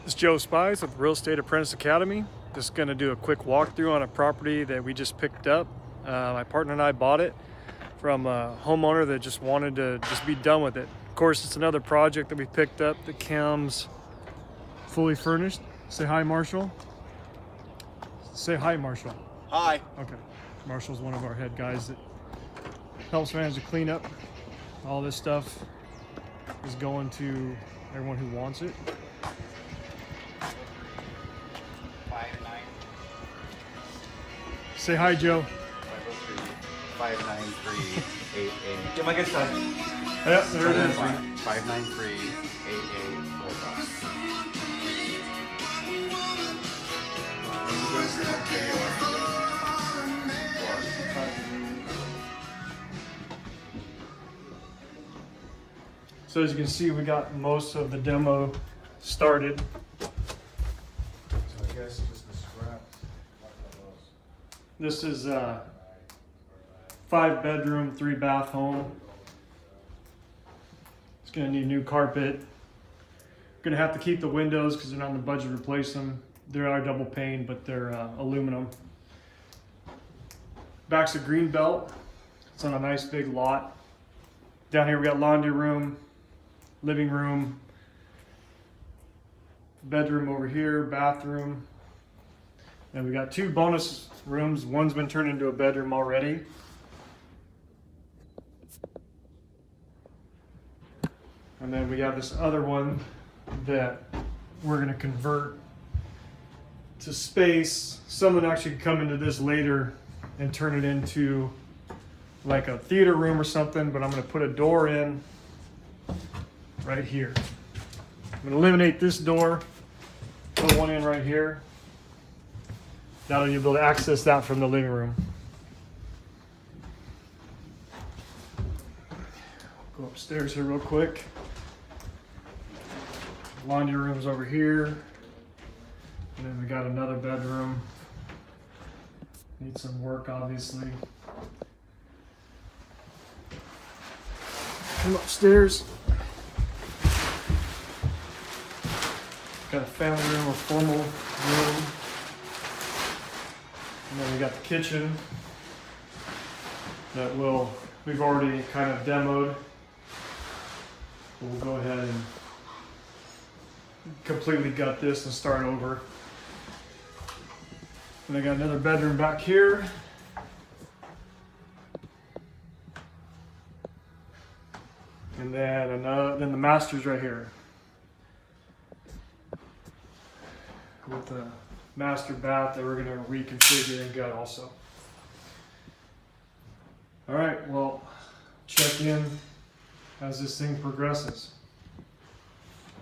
This is Joe Spies with Real Estate Apprentice Academy. Just going to do a quick walkthrough on a property that we just picked up. My partner and I bought it from a homeowner that just wanted to just be done with it. Of course, it's another project that we picked up that comes fully furnished. Say hi, Marshall. Say hi, Marshall. Hi. Okay. Marshall's one of our head guys that helps manage the cleanup. All this stuff is going to everyone who wants it. 593. Say hi, Joe. 593-88. Get my good side. Yep, there it is. 593-8845. So as you can see, we got most of the demo started. So I guess just the scraps. This is a 5-bedroom, 3-bath home. It's gonna need new carpet. Gonna have to keep the windows because they're not in the budget to replace them. They are double pane, but they're aluminum. Back's a green belt. It's on a nice big lot. Down here we got laundry room, living room, bedroom over here, bathroom. And we got 2 bonus rooms. One's been turned into a bedroom already. And then we have this other one that we're gonna convert to space. Someone actually could come into this later and turn it into like a theater room or something, but I'm gonna put a door in right here. I'm gonna eliminate this door, put one in right here. That'll you'll be able to access that from the living room. Go upstairs here real quick. Laundry room's over here. And then we got another bedroom. Need some work, obviously. Come upstairs. Got a family room, a formal room. And then we got the kitchen that we've already kind of demoed. We'll go ahead and completely gut this and start over. And I got another bedroom back here. And then then the master's right here. With the master bath that we're gonna reconfigure and gut also. All right, well, check in as this thing progresses.